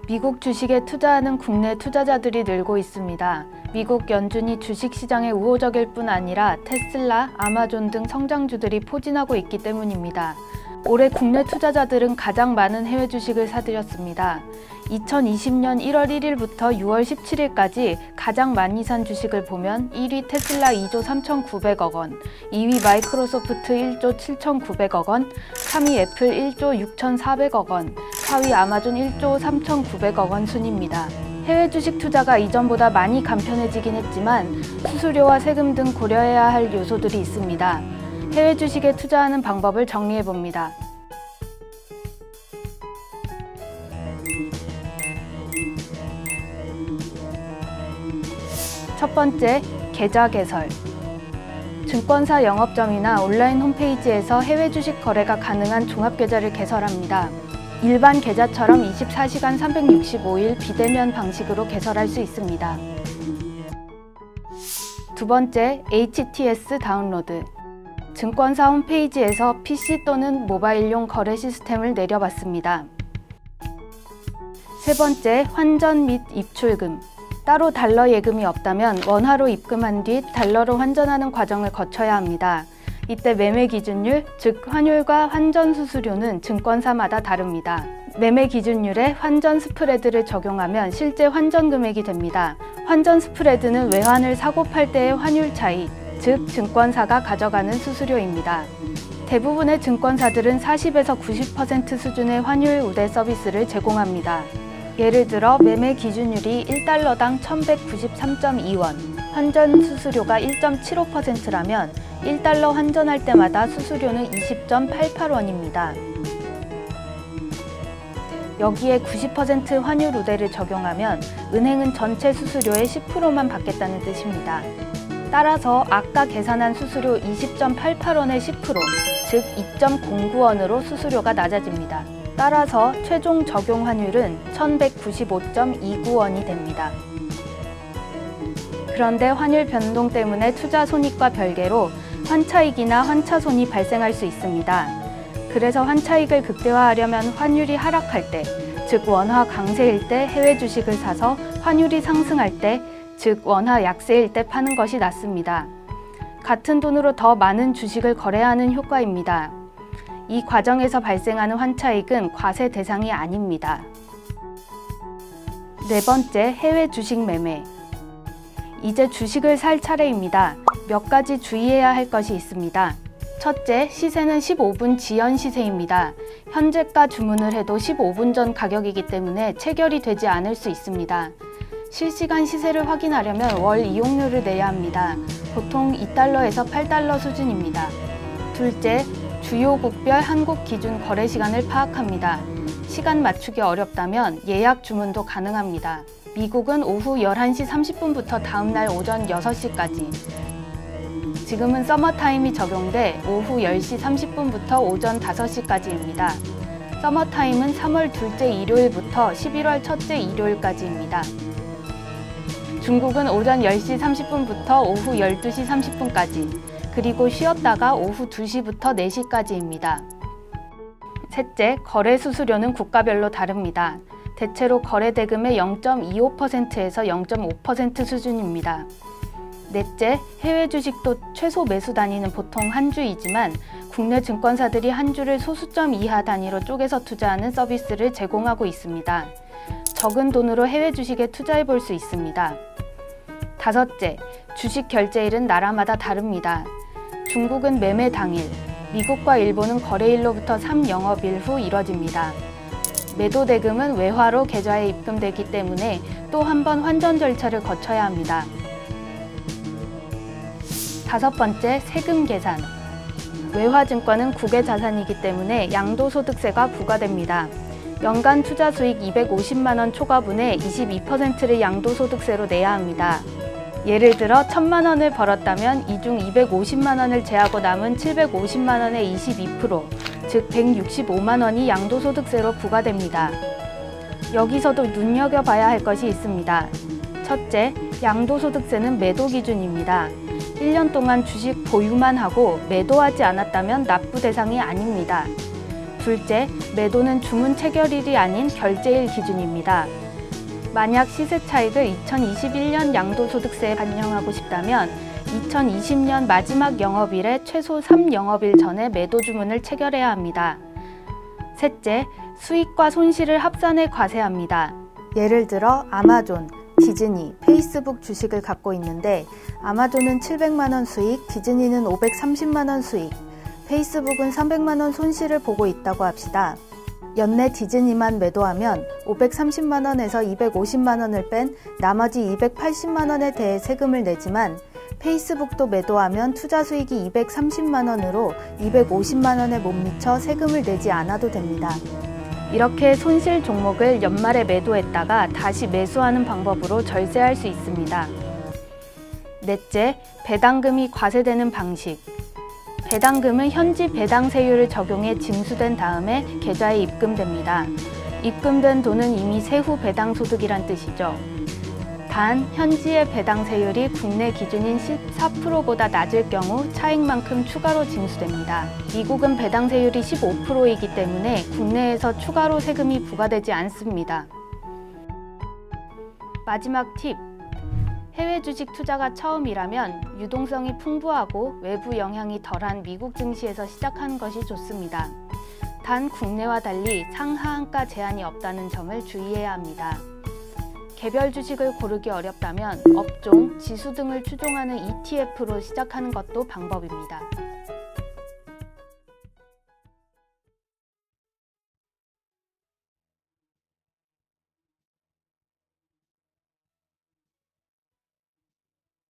미국 주식에 투자하는 국내 투자자들이 늘고 있습니다. 미국 연준이 주식시장에 우호적일 뿐 아니라 테슬라, 아마존 등 성장주들이 포진하고 있기 때문입니다. 올해 국내 투자자들은 가장 많은 해외 주식을 사들였습니다. 2020년 1월 1일부터 6월 17일까지 가장 많이 산 주식을 보면 1위 테슬라 2조 3,900억 원, 2위 마이크로소프트 1조 7,900억 원, 3위 애플 1조 6,400억 원, 4위 아마존 1조 3,900억 원 순입니다. 해외 주식 투자가 이전보다 많이 간편해지긴 했지만 수수료와 세금 등 고려해야 할 요소들이 있습니다. 해외 주식에 투자하는 방법을 정리해봅니다. 첫 번째, 계좌 개설. 증권사 영업점이나 온라인 홈페이지에서 해외 주식 거래가 가능한 종합계좌를 개설합니다. 일반 계좌처럼 24시간 365일 비대면 방식으로 개설할 수 있습니다. 두 번째, HTS 다운로드. 증권사 홈페이지에서 PC 또는 모바일용 거래 시스템을 내려받습니다. 세 번째, 환전 및 입출금. 따로 달러 예금이 없다면 원화로 입금한 뒤 달러로 환전하는 과정을 거쳐야 합니다. 이때 매매 기준율, 즉 환율과 환전 수수료는 증권사마다 다릅니다. 매매 기준율에 환전 스프레드를 적용하면 실제 환전 금액이 됩니다. 환전 스프레드는 외환을 사고 팔 때의 환율 차이, 즉 증권사가 가져가는 수수료입니다. 대부분의 증권사들은 40에서 90% 수준의 환율 우대 서비스를 제공합니다. 예를 들어 매매 기준율이 1달러당 1,193.2원, 환전 수수료가 1.75%라면 1달러 환전할 때마다 수수료는 20.88원입니다. 여기에 90% 환율 우대를 적용하면 은행은 전체 수수료의 10%만 받겠다는 뜻입니다. 따라서 아까 계산한 수수료 20.88원의 10%, 즉 2.09원으로 수수료가 낮아집니다. 따라서 최종 적용 환율은 1,195.29원이 됩니다. 그런데 환율 변동 때문에 투자 손익과 별개로 환차익이나 환차손이 발생할 수 있습니다. 그래서 환차익을 극대화하려면 환율이 하락할 때, 즉 원화 강세일 때 해외 주식을 사서 환율이 상승할 때, 즉 원화 약세일 때 파는 것이 낫습니다. 같은 돈으로 더 많은 주식을 거래하는 효과입니다. 이 과정에서 발생하는 환차익은 과세 대상이 아닙니다. 네 번째, 해외 주식 매매. 이제 주식을 살 차례입니다. 몇 가지 주의해야 할 것이 있습니다. 첫째, 시세는 15분 지연 시세입니다. 현재가 주문을 해도 15분 전 가격이기 때문에 체결이 되지 않을 수 있습니다. 실시간 시세를 확인하려면 월 이용료를 내야 합니다. 보통 2달러에서 8달러 수준입니다. 둘째, 주요국별 한국 기준 거래 시간을 파악합니다. 시간 맞추기 어렵다면 예약 주문도 가능합니다. 미국은 오후 11시 30분부터 다음날 오전 6시까지. 지금은 서머타임이 적용돼 오후 10시 30분부터 오전 5시까지입니다. 서머타임은 3월 둘째 일요일부터 11월 첫째 일요일까지입니다. 중국은 오전 10시 30분부터 오후 12시 30분까지, 그리고 쉬었다가 오후 2시부터 4시까지입니다. 셋째, 거래 수수료는 국가별로 다릅니다. 대체로 거래 대금의 0.25%에서 0.5% 수준입니다. 넷째, 해외 주식도 최소 매수 단위는 보통 한 주이지만 국내 증권사들이 한 주를 소수점 이하 단위로 쪼개서 투자하는 서비스를 제공하고 있습니다. 적은 돈으로 해외 주식에 투자해 볼 수 있습니다. 다섯째, 주식 결제일은 나라마다 다릅니다. 중국은 매매 당일, 미국과 일본은 거래일로부터 3영업일 후 이뤄집니다. 매도 대금은 외화로 계좌에 입금되기 때문에 또 한 번 환전 절차를 거쳐야 합니다. 다섯 번째, 세금 계산. 외화증권은 국외 자산이기 때문에 양도소득세가 부과됩니다. 연간 투자 수익 250만 원 초과분의 22%를 양도소득세로 내야 합니다. 예를 들어 1,000만 원을 벌었다면 이 중 250만 원을 제하고 남은 750만 원의 22%, 즉 165만 원이 양도소득세로 부과됩니다. 여기서도 눈여겨봐야 할 것이 있습니다. 첫째, 양도소득세는 매도 기준입니다. 1년 동안 주식 보유만 하고 매도하지 않았다면 납부 대상이 아닙니다. 둘째, 매도는 주문 체결일이 아닌 결제일 기준입니다. 만약 시세 차익을 2021년 양도소득세에 반영하고 싶다면 2020년 마지막 영업일에 최소 3영업일 전에 매도 주문을 체결해야 합니다. 셋째, 수익과 손실을 합산해 과세합니다. 예를 들어 아마존, 디즈니, 페이스북 주식을 갖고 있는데 아마존은 700만 원 수익, 디즈니는 530만 원 수익, 페이스북은 300만 원 손실을 보고 있다고 합시다. 연내 디즈니만 매도하면 530만 원에서 250만 원을 뺀 나머지 280만 원에 대해 세금을 내지만 페이스북도 매도하면 투자 수익이 230만 원으로 250만 원에 못 미쳐 세금을 내지 않아도 됩니다. 이렇게 손실 종목을 연말에 매도했다가 다시 매수하는 방법으로 절세할 수 있습니다. 넷째, 배당금이 과세되는 방식. 배당금은 현지 배당세율을 적용해 징수된 다음에 계좌에 입금됩니다. 입금된 돈은 이미 세후 배당소득이란 뜻이죠. 단, 현지의 배당세율이 국내 기준인 14%보다 낮을 경우 차익만큼 추가로 징수됩니다. 미국은 배당세율이 15%이기 때문에 국내에서 추가로 세금이 부과되지 않습니다. 마지막 팁! 해외 주식 투자가 처음이라면 유동성이 풍부하고 외부 영향이 덜한 미국 증시에서 시작하는 것이 좋습니다. 단, 국내와 달리 상하한가 제한이 없다는 점을 주의해야 합니다. 개별 주식을 고르기 어렵다면 업종, 지수 등을 추종하는 ETF로 시작하는 것도 방법입니다.